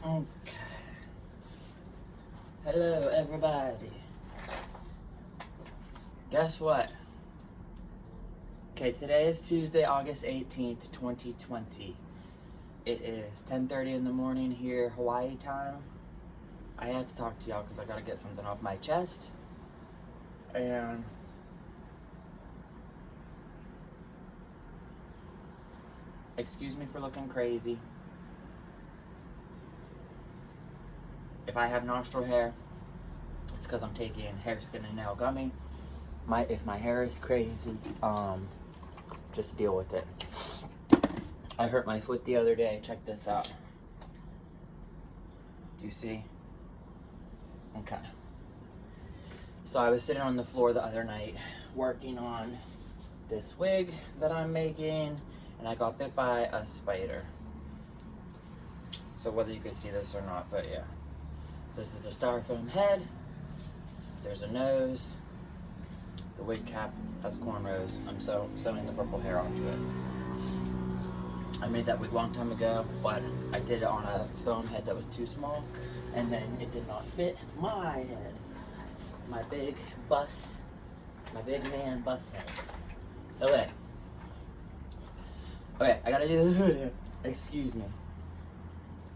Okay. Hello, everybody. Guess what? Okay, today is Tuesday, August 18th, 2020. It is 10:30 in the morning here, Hawaii time. I had to talk to y'all because I gotta get something off my chest. And excuse me for looking crazy. If I have nostril hair, it's because I'm taking hair, skin, and nail gummy. If my hair is crazy, just deal with it. I hurt my foot the other day. Check this out. Do you see? Okay. So I was sitting on the floor the other night working on this wig that I'm making, and I got bit by a spider. So whether you could see this or not, but yeah. This is a styrofoam head. There's a nose. The wig cap has cornrows. I'm sewing the purple hair onto it. I made that wig a long time ago, but I did it on a foam head that was too small, and then it did not fit my head. My big man bus head. Okay, I gotta do this video. Excuse me.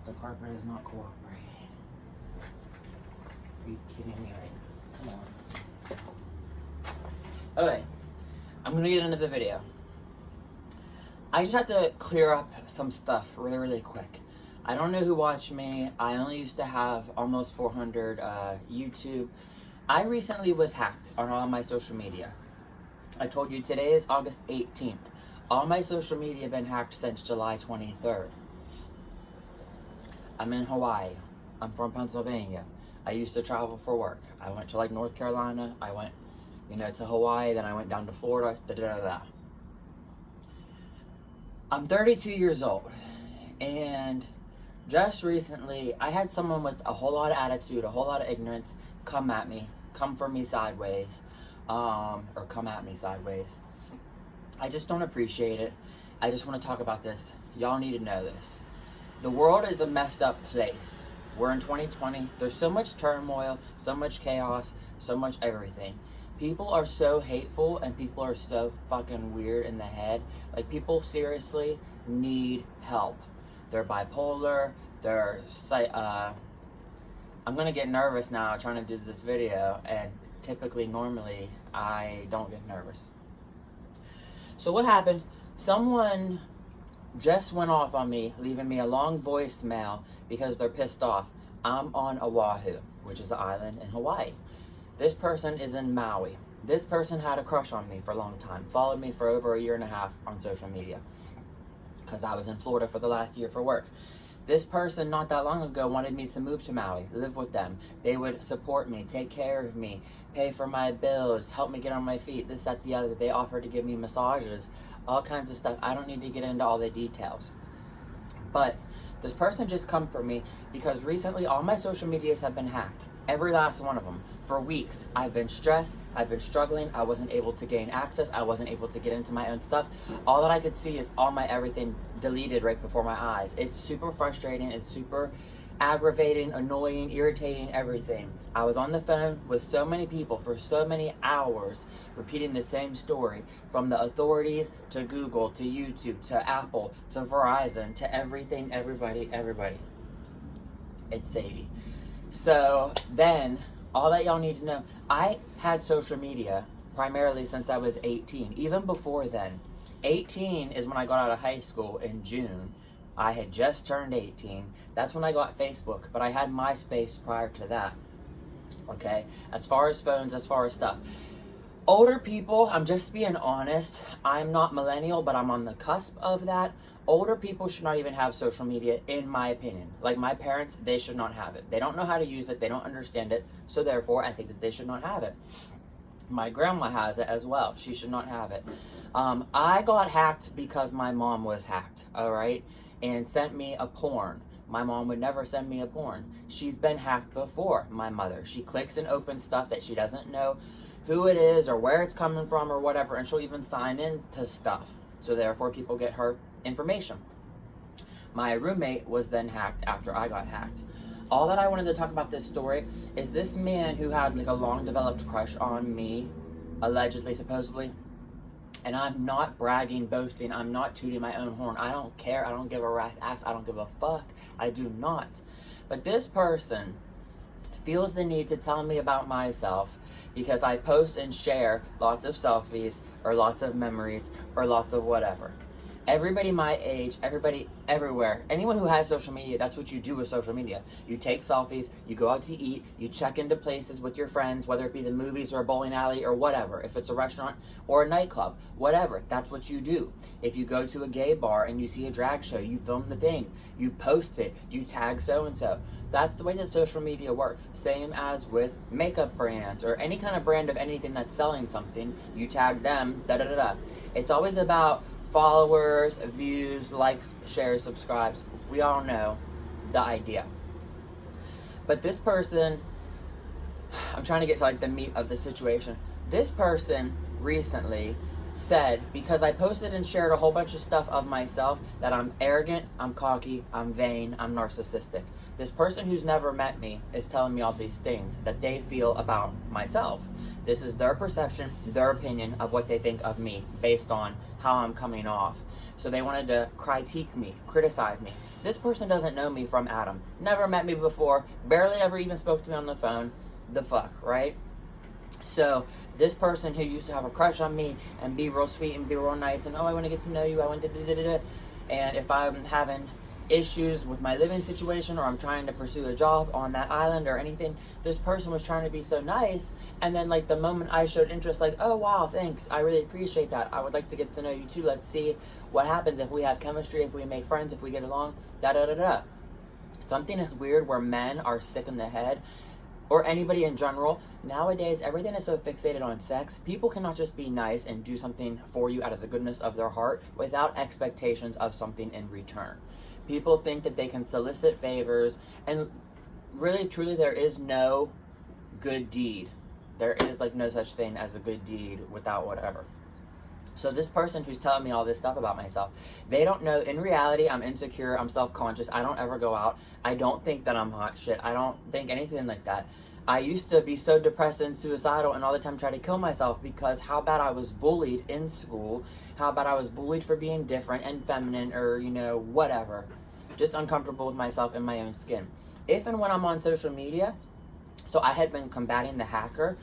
The carpet is not cooperating. Are you kidding me right now? Come on. Okay, I'm gonna get into the video. I just have to clear up some stuff really quick. I don't know who watched me. I only used to have almost 400 YouTube. I recently was hacked on all my social media. I told you today is August 18th. All my social media have been hacked since July 23rd. I'm in Hawaii. I'm from Pennsylvania. I used to travel for work. I went to North Carolina. I went, to Hawaii. Then I went down to Florida. I'm 32 years old, and just recently I had someone with a whole lot of attitude, a whole lot of ignorance come for me sideways, or come at me sideways. I just don't appreciate it. I just want to talk about this. Y'all need to know this. The world is a messed up place. We're in 2020. There's so much turmoil, so much chaos, so much everything. People are so hateful and people are so fucking weird in the head. People seriously need help. They're bipolar. I'm gonna get nervous now trying to do this video, and normally, I don't get nervous. So what happened? Someone just went off on me, leaving me a long voicemail because they're pissed off. I'm on Oahu, which is the island in Hawaii. This person is in Maui. This person had a crush on me for a long time, followed me for over a year and a half on social media because I was in Florida for the last year for work. This person not that long ago wanted me to move to Maui, live with them. They would support me, take care of me, pay for my bills, help me get on my feet, this, that, the other. They offered to give me massages, all kinds of stuff. I don't need to get into all the details. But this person just come for me because recently all my social medias have been hacked. Every last one of them. For weeks, I've been stressed, I've been struggling, I wasn't able to gain access, I wasn't able to get into my own stuff. All that I could see is all my everything deleted right before my eyes. It's super frustrating, it's super aggravating, annoying, irritating, everything. I was on the phone with so many people for so many hours repeating the same story, from the authorities to Google to YouTube to Apple to Verizon to everything, everybody. It's Sadie. So then, all that y'all need to know, I had social media primarily since I was 18. Even before then, 18 is when I got out of high school in June. I had just turned 18. That's when I got Facebook, but I had MySpace prior to that. Okay, as far as phones, as far as stuff. Older people, I'm just being honest, I'm not millennial, but I'm on the cusp of that. Older people should not even have social media, in my opinion. Like my parents, they should not have it. They don't know how to use it, they don't understand it, so therefore I think that they should not have it. My grandma has it as well. She should not have it. I got hacked because my mom was hacked, all right, and sent me a porn. My mom would never send me a porn. She's been hacked before, my mother. She clicks and opens stuff that she doesn't know who it is or where it's coming from or whatever, and she'll even sign in to stuff. So therefore people get her information. My roommate was then hacked after I got hacked. All that I wanted to talk about this story is this man who had like a long developed crush on me, allegedly, supposedly. And I'm not bragging, boasting, I'm not tooting my own horn. I don't care, I don't give a rat's ass, I don't give a fuck. I do not. But this person feels the need to tell me about myself because I post and share lots of selfies or lots of memories or lots of whatever. Everybody my age, everybody everywhere, anyone who has social media, that's what you do with social media. You take selfies, you go out to eat, you check into places with your friends, whether it be the movies or a bowling alley or whatever. If it's a restaurant or a nightclub, whatever, that's what you do. If you go to a gay bar and you see a drag show, you film the thing, you post it, you tag so-and-so. That's the way that social media works. Same as with makeup brands or any kind of brand of anything that's selling something, you tag them, da-da-da-da. It's always about followers, views, likes, shares, subscribes. We all know the idea. But this person, I'm trying to get to like the meat of the situation. This person recently said, because I posted and shared a whole bunch of stuff of myself, that I'm arrogant, I'm cocky, I'm vain, I'm narcissistic. This person who's never met me is telling me all these things that they feel about myself. This is their perception, their opinion of what they think of me based on how I'm coming off. So they wanted to critique me, criticize me. This person doesn't know me from Adam. Never met me before, barely ever even spoke to me on the phone. The fuck, right? So this person who used to have a crush on me and be real sweet and be real nice and, oh, I want to get to know you, I want to and if I'm having issues with my living situation or I'm trying to pursue a job on that island or anything, this person was trying to be so nice, and then like the moment I showed interest, like, oh wow, thanks, I really appreciate that, I would like to get to know you too, let's see what happens if we have chemistry, if we make friends, if we get along, da-da-da-da. Something is weird where men are sick in the head, or anybody in general. Nowadays, everything is so fixated on sex. People cannot just be nice and do something for you out of the goodness of their heart without expectations of something in return. People think that they can solicit favors, and really, truly, there is no good deed. There is like no such thing as a good deed without whatever. So this person who's telling me all this stuff about myself, they don't know, in reality, I'm insecure, I'm self-conscious, I don't ever go out, I don't think that I'm hot shit, I don't think anything like that. I used to be so depressed and suicidal and all the time try to kill myself because how bad I was bullied in school, how bad I was bullied for being different and feminine or, you know, whatever. Just uncomfortable with myself in my own skin. If and when I'm on social media, so I had been combating the hacker,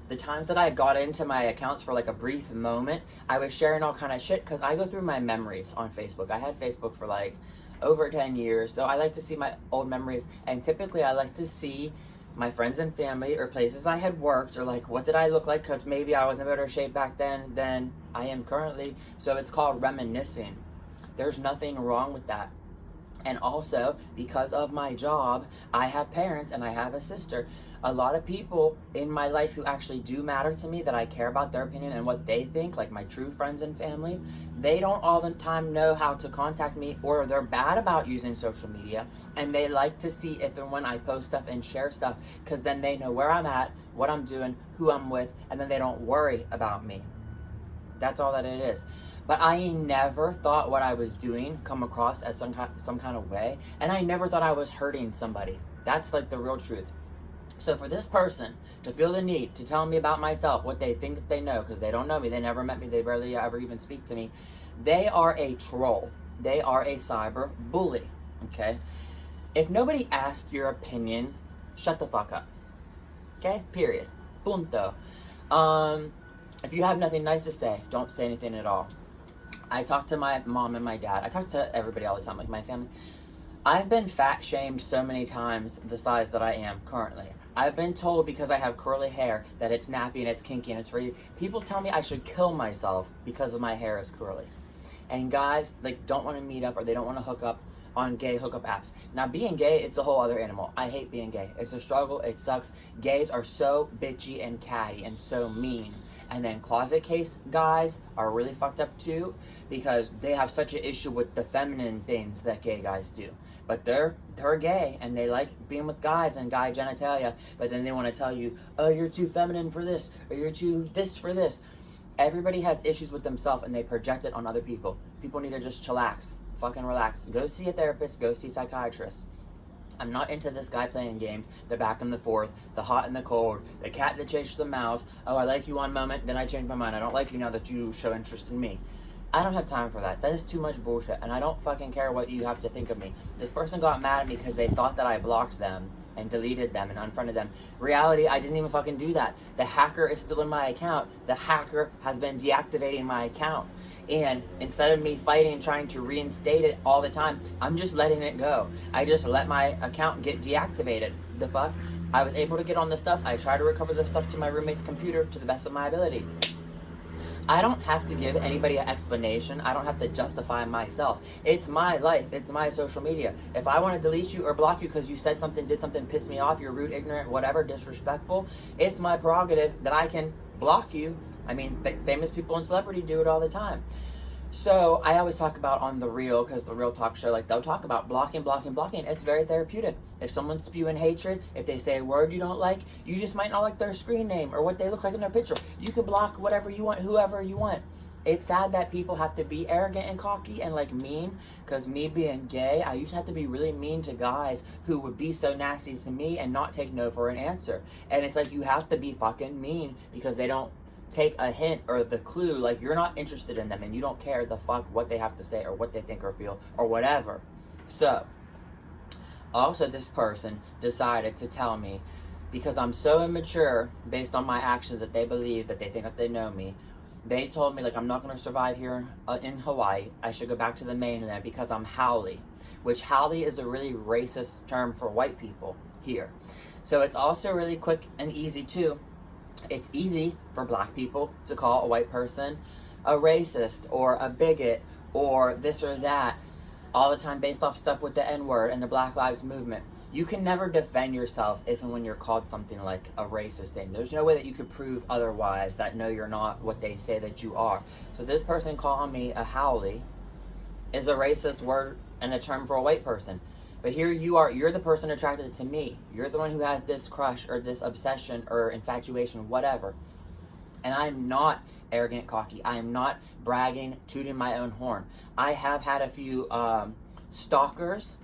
the times that I got into my accounts for like a brief moment, I was sharing all kind of shit because I go through my memories on Facebook. I had Facebook for like over 10 years, so I like to see my old memories, and typically I like to see my friends and family or places I had worked or like what did I look like because maybe I was in better shape back then than I am currently. So it's called reminiscing. There's nothing wrong with that. And also, because of my job, I have parents and I have a sister. A lot of people in my life who actually do matter to me, that I care about their opinion and what they think, like my true friends and family, they don't all the time know how to contact me, or they're bad about using social media, and they like to see if and when I post stuff and share stuff, because then they know where I'm at, what I'm doing, who I'm with, and then they don't worry about me. That's all that it is. But I never thought what I was doing come across as some kind of way, and I never thought I was hurting somebody. That's like the real truth. So for this person to feel the need to tell me about myself, what they think that they know, because they don't know me, they never met me, they barely ever even speak to me, they are a troll. They are a cyber bully, okay? If nobody asked your opinion, shut the fuck up, okay? Period. Punto. If you have nothing nice to say, don't say anything at all. I talk to my mom and my dad. I talk to everybody all the time, like my family. I've been fat shamed so many times the size that I am currently. I've been told because I have curly hair that it's nappy and it's kinky and it's really... People tell me I should kill myself because of my hair is curly. And guys, like, don't want to meet up or they don't want to hook up on gay hookup apps. Now, being gay, it's a whole other animal. I hate being gay. It's a struggle. It sucks. Gays are so bitchy and catty and so mean. And then closet case guys are really fucked up too, because they have such an issue with the feminine things that gay guys do. But they're gay and they like being with guys and guy genitalia, but then they want to tell you, oh, you're too feminine for this, or you're too this for this. Everybody has issues with themselves and they project it on other people. People need to just chillax. fucking relax. Go see a therapist, go see a psychiatrist. I'm not into this guy playing games, the back and the forth, the hot and the cold, the cat that chased the mouse. Oh, I like you one moment, then I change my mind. I don't like you now that you show interest in me. I don't have time for that. That is too much bullshit, and I don't fucking care what you have to think of me. This person got mad at me because they thought that I blocked them and deleted them and unfriended them. Reality, I didn't even fucking do that. The hacker is still in my account. The hacker has been deactivating my account. And instead of me fighting and trying to reinstate it all the time, I'm just letting it go. I just let my account get deactivated. The fuck? I was able to get on the stuff. I try to recover the stuff to my roommate's computer to the best of my ability. I don't have to give anybody an explanation. I don't have to justify myself. It's my life. It's my social media. If I want to delete you or block you because you said something, did something, pissed me off, you're rude, ignorant, whatever, disrespectful, it's my prerogative that I can block you. I mean, famous people and celebrity do it all the time. So I always talk about on The Real, because The Real talk show, like, they'll talk about blocking. It's very therapeutic. If someone's spewing hatred, if they say a word you don't like, you just might not like their screen name or what they look like in their picture. You can block whatever you want, whoever you want. It's sad that people have to be arrogant and cocky and like mean, because me being gay, I used to have to be really mean to guys who would be so nasty to me and not take no for an answer. And it's like, you have to be fucking mean because they don't take a hint or the clue, like you're not interested in them and you don't care the fuck what they have to say or what they think or feel or whatever. So also this person decided to tell me, because I'm so immature based on my actions that they believe that they think that they know me, they told me, like, I'm not going to survive here in Hawaii. I should go back to the mainland because I'm haole, which haole is a really racist term for white people here. So it's also really quick and easy too. It's easy for black people to call a white person a racist or a bigot or this or that all the time based off stuff with the N-word and the Black Lives Movement. You can never defend yourself if and when you're called something like a racist thing. There's no way that you could prove otherwise, that no, you're not what they say that you are. So this person calling me a haole is a racist word and a term for a white person. But here you are, you're the person attracted to me. You're the one who has this crush or this obsession or infatuation, whatever. And I'm not arrogant, cocky. I am not bragging, tooting my own horn. I have had a few stalkers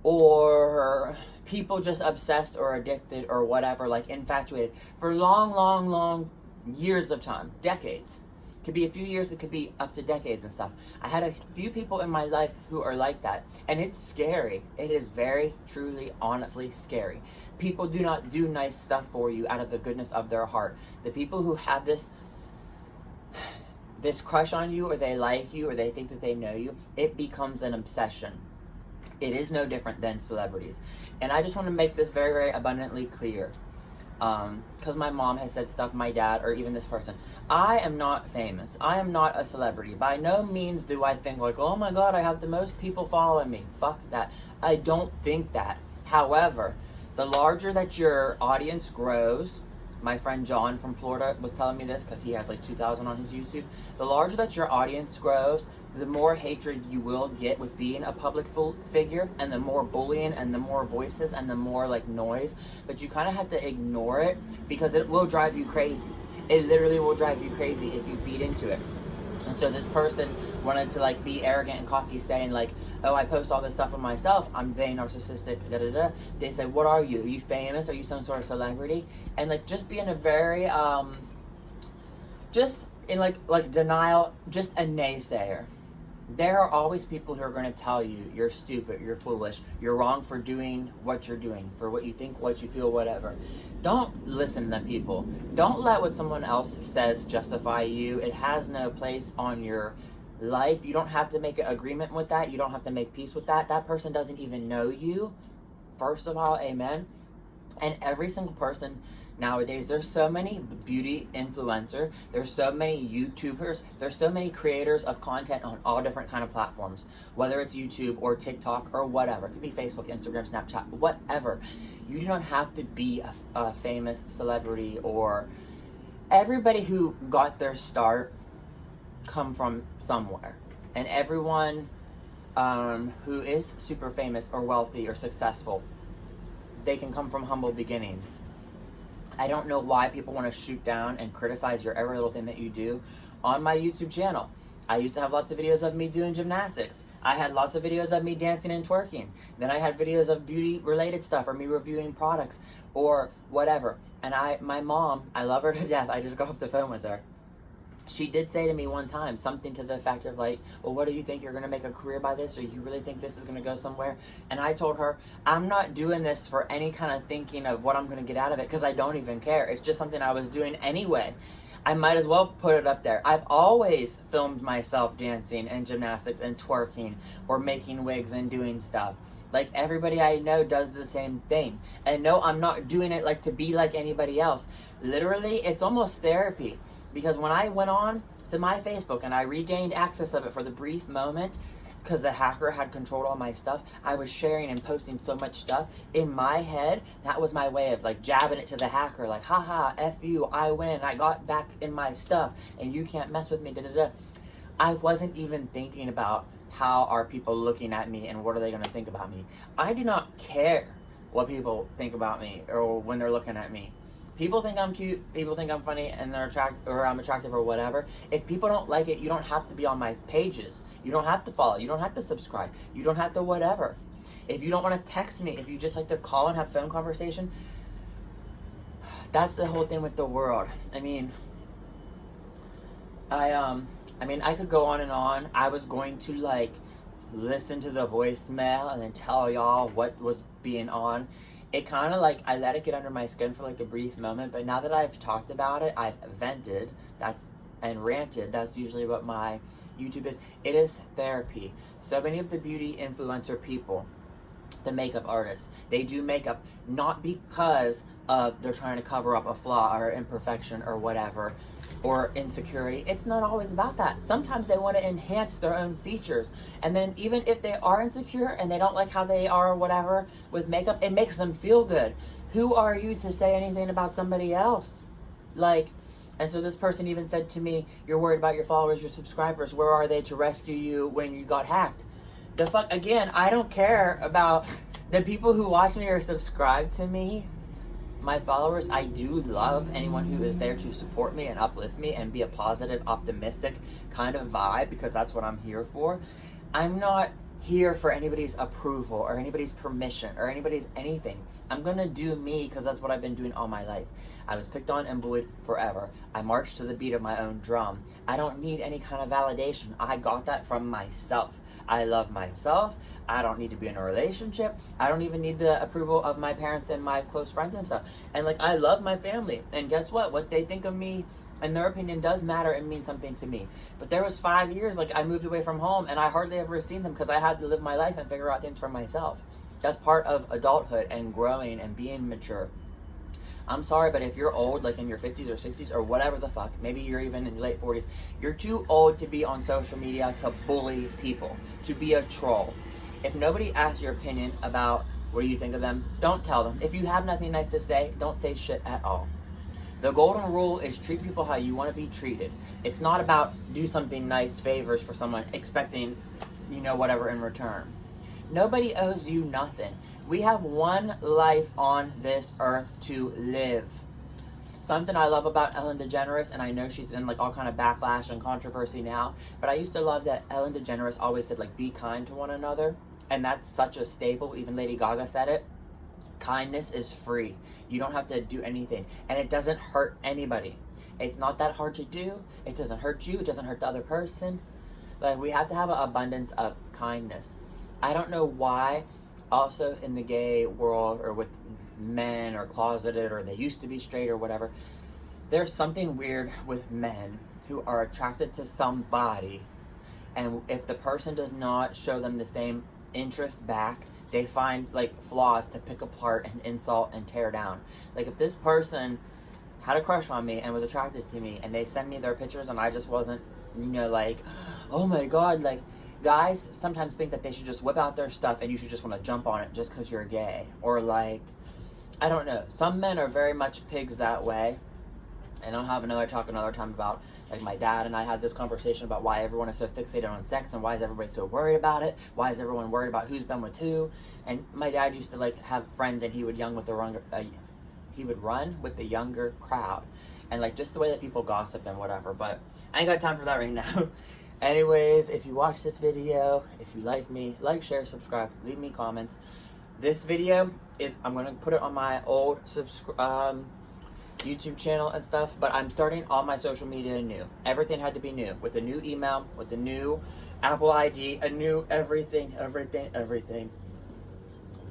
or people just obsessed or addicted or whatever, like infatuated for long years of time, decades. Could be a few years, it could be up to decades and stuff. I had a few people in my life who are like that, and it's scary. It is very, truly, honestly scary. People do not do nice stuff for you out of the goodness of their heart. The people who have this crush on you, or they like you, or they think that they know you, it becomes an obsession. It is no different than celebrities. And I just want to make this very, very abundantly clear. Because my mom has said stuff, my dad, or even this person. I am not famous. I am not a celebrity. By no means do I think like, oh my God, I have the most people following me. Fuck that. I don't think that. However, the larger that your audience grows, my friend John from Florida was telling me this because he has like 2,000 on his YouTube. The larger that your audience grows, the more hatred you will get with being a public figure, and the more bullying and the more voices and the more like noise. But you kind of have to ignore it because it will drive you crazy. It literally will drive you crazy if you feed into it. And so this person wanted to like be arrogant and cocky, saying like, oh, I post all this stuff on myself, I'm vain, narcissistic, da da da. They said, what are you? Are you famous? Are you some sort of celebrity? And like just being a very just in like denial, just a naysayer. There are always people who are going to tell you you're stupid, you're foolish, you're wrong for doing what you're doing, for what you think, what you feel, whatever. Don't listen to them people. Don't let what someone else says justify you. It has no place on your life. You don't have to make an agreement with that. You don't have to make peace with that. That person doesn't even know you. First of all, amen. And every single person nowadays, there's so many beauty influencers, there's so many YouTubers, there's so many creators of content on all different kind of platforms, whether it's YouTube or TikTok or whatever. It could be Facebook, Instagram, Snapchat, whatever. You do not have to be a famous celebrity, or everybody who got their start come from somewhere. And everyone who is super famous or wealthy or successful, they can come from humble beginnings. I don't know why people want to shoot down and criticize your every little thing that you do on my YouTube channel. I used to have lots of videos of me doing gymnastics. I had lots of videos of me dancing and twerking. Then I had videos of beauty related stuff, or me reviewing products or whatever. And my mom, I love her to death. I just got off the phone with her. She did say to me one time something to the effect of like, well, what do you think, you're going to make a career by this, or you really think this is going to go somewhere? And I told her, I'm not doing this for any kind of thinking of what I'm going to get out of it, because I don't even care. It's just something I was doing anyway. I might as well put it up there. I've always filmed myself dancing and gymnastics and twerking or making wigs and doing stuff. Like, everybody I know does the same thing. And no, I'm not doing it like to be like anybody else. Literally, it's almost therapy. Because when I went on to my Facebook and I regained access of it for the brief moment, because the hacker had controlled all my stuff, I was sharing and posting so much stuff. In my head, that was my way of like jabbing it to the hacker, like, haha, F you, I win, I got back in my stuff, and you can't mess with me, da da da. I wasn't even thinking about how are people looking at me and what are they going to think about me. I do not care what people think about me or when they're looking at me. People think I'm cute, people think I'm funny, and I'm attractive or whatever. If people don't like it, you don't have to be on my pages. You don't have to follow. You don't have to subscribe. You don't have to whatever. If you don't want to text me, if you just like to call and have phone conversation, that's the whole thing with the world. I mean, I could go on and on. I was going to like listen to the voicemail and then tell y'all what was being on. It kind of like, I let it get under my skin for like a brief moment, but now that I've talked about it, I've vented, and ranted. That's usually what my YouTube is. It is therapy. So many of the beauty influencer people, the makeup artists, they do makeup not because of they're trying to cover up a flaw or imperfection or whatever, or insecurity. It's not always about that. Sometimes they want to enhance their own features. And then even if they are insecure and they don't like how they are or whatever with makeup, it makes them feel good. Who are you to say anything about somebody else? Like, and so this person even said to me, you're worried about your followers, your subscribers. Where are they to rescue you when you got hacked? The fuck, again, I don't care about the people who watch me or subscribe to me. My followers, I do love anyone who is there to support me and uplift me and be a positive, optimistic kind of vibe, because that's what I'm here for. I'm not here for anybody's approval or anybody's permission or anybody's anything. I'm gonna do me because that's what I've been doing all my life. I was picked on and bullied forever. I marched to the beat of my own drum. I don't need any kind of validation. I got that from myself. I love myself. I don't need to be in a relationship. I don't even need the approval of my parents and my close friends and stuff. And like, I love my family. And guess what? What they think of me and their opinion does matter and mean something to me. But there was 5 years, like, I moved away from home and I hardly ever seen them because I had to live my life and figure out things for myself. That's part of adulthood and growing and being mature. I'm sorry, but if you're old, like in your 50s or 60s or whatever the fuck, maybe you're even in your late 40s, you're too old to be on social media to bully people, to be a troll. If nobody asks your opinion about what do you think of them, don't tell them. If you have nothing nice to say, don't say shit at all. The golden rule is treat people how you want to be treated. It's not about do something nice, favors for someone, expecting, whatever in return. Nobody owes you nothing. We have one life on this earth to live. Something I love about Ellen DeGeneres, and I know she's in like all kind of backlash and controversy now, but I used to love that Ellen DeGeneres always said like, be kind to one another. And that's such a staple. Even Lady Gaga said it. Kindness is free. You don't have to do anything. And it doesn't hurt anybody. It's not that hard to do. It doesn't hurt you. It doesn't hurt the other person. Like, we have to have an abundance of kindness. I don't know why, also in the gay world or with men or closeted or they used to be straight or whatever, there's something weird with men who are attracted to somebody, and if the person does not show them the same interest back, they find like flaws to pick apart and insult and tear down. Like, if this person had a crush on me and was attracted to me and they send me their pictures and I just wasn't, like, oh my god, like, guys sometimes think that they should just whip out their stuff and you should just want to jump on it just because you're gay. Or like, I don't know. Some men are very much pigs that way. And I'll have another talk another time about, like, my dad and I had this conversation about why everyone is so fixated on sex and why is everybody so worried about it? Why is everyone worried about who's been with who? And my dad used to like have friends and he would run with the younger crowd. And like just the way that people gossip and whatever. But I ain't got time for that right now. Anyways, if you watch this video, if you like me, like, share, subscribe, leave me comments. This video is, I'm going to put it on my old YouTube channel and stuff, but I'm starting all my social media new. Everything had to be new, with the new email, with the new Apple ID, a new everything.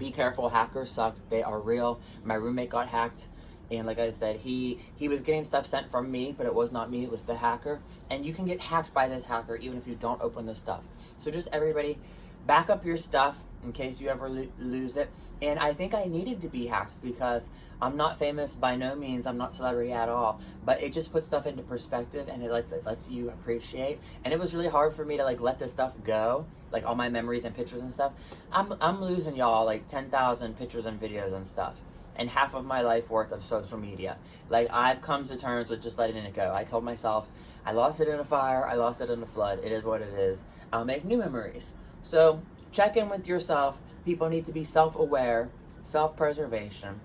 Be careful, hackers suck. They are real. My roommate got hacked, and like I said, he was getting stuff sent from me, but it was not me, it was the hacker. And you can get hacked by this hacker even if you don't open the stuff. So just everybody, back up your stuff in case you ever lose it. And I think I needed to be hacked because I'm not famous by no means. I'm not celebrity at all. But it just puts stuff into perspective, and it lets you appreciate. And it was really hard for me to like let this stuff go, like all my memories and pictures and stuff. I'm losing y'all like 10,000 pictures and videos and stuff, and half of my life worth of social media. Like, I've come to terms with just letting it go. I told myself, I lost it in a fire, I lost it in a flood. It is what it is. I'll make new memories. So check in with yourself. People need to be self-aware, self-preservation.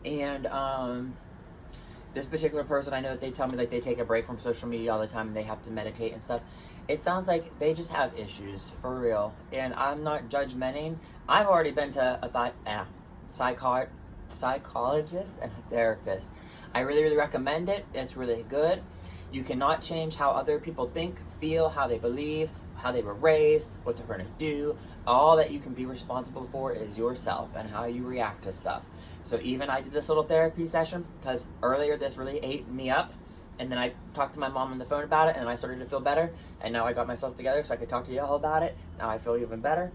And this particular person, I know that they tell me like they take a break from social media all the time and they have to meditate and stuff. It sounds like they just have issues, for real. And I'm not judgmenting. I've already been to a psychologist and a therapist. I really, really recommend it. It's really good. You cannot change how other people think, feel, how they believe, how they were raised, what they're going to do. All that you can be responsible for is yourself and how you react to stuff. So even I did this little therapy session because earlier this really ate me up, and then I talked to my mom on the phone about it, and I started to feel better, and now I got myself together so I could talk to y'all about it. Now I feel even better.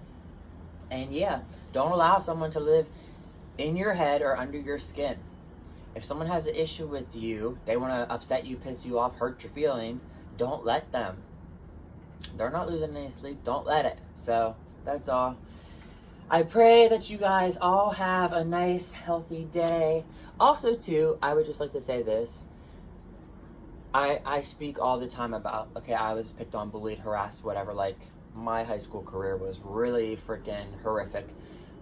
And yeah, don't allow someone to live in your head or under your skin. If someone has an issue with you, they want to upset you, piss you off, hurt your feelings, don't let them. They're not losing any sleep. Don't let it. So that's all. I pray that you guys all have a nice, healthy day. Also, too, I would just like to say this. I speak all the time about, okay, I was picked on, bullied, harassed, whatever. Like, my high school career was really freaking horrific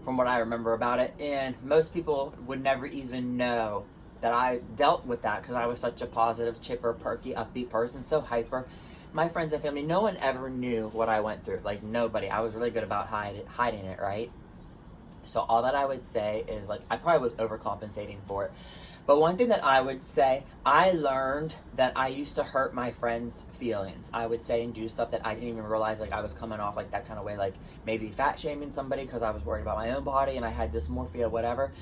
from what I remember about it. And most people would never even know that I dealt with that because I was such a positive, chipper, perky, upbeat person, so hyper. My friends and family, no one ever knew what I went through. Like, nobody. I was really good about hiding it, right? So all that I would say is, like, I probably was overcompensating for it. But one thing that I would say, I learned that I used to hurt my friends' feelings. I would say and do stuff that I didn't even realize, like, I was coming off like that kind of way, like maybe fat shaming somebody because I was worried about my own body and I had dysmorphia, whatever.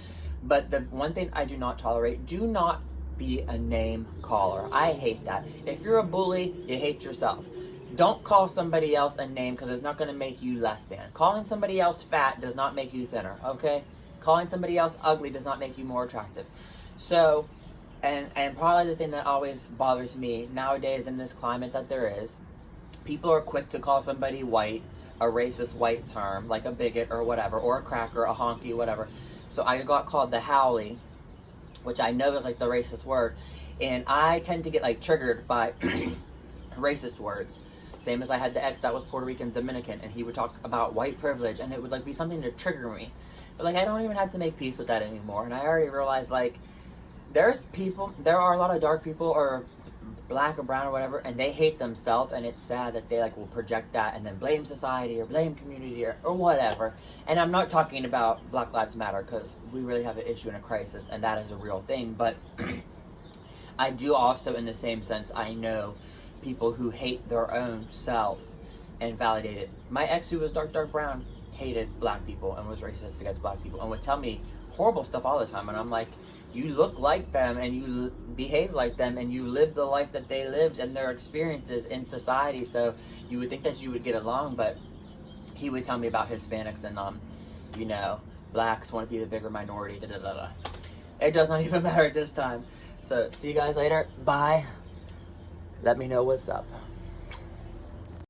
But the one thing I do not tolerate, do not be a name caller. I hate that. If you're a bully, you hate yourself. Don't call somebody else a name because it's not going to make you less than. Calling somebody else fat does not make you thinner, okay? Calling somebody else ugly does not make you more attractive. So, and probably the thing that always bothers me nowadays in this climate that there is, people are quick to call somebody white, a racist white term, like a bigot or whatever, or a cracker, a honky, whatever. So I got called the Howley, which I know is like the racist word, and I tend to get like triggered by racist words. Same as I had the ex that was Puerto Rican Dominican, and he would talk about white privilege, and it would like be something to trigger me. But like I don't even have to make peace with that anymore. And I already realized like there are a lot of dark people or black or brown or whatever, and they hate themselves, and it's sad that they like will project that and then blame society or blame community or whatever. And I'm not talking about Black Lives Matter because we really have an issue and a crisis, and that is a real thing. But I do also, in the same sense, I know people who hate their own self and validate it. My ex, who was dark brown, hated black people and was racist against black people and would tell me horrible stuff all the time. And I'm like, you look like them and you behave like them and you live the life that they lived and their experiences in society. So you would think that you would get along. But he would tell me about Hispanics and, blacks want to be the bigger minority. It does not even matter at this time. So see you guys later. Bye. Let me know what's up.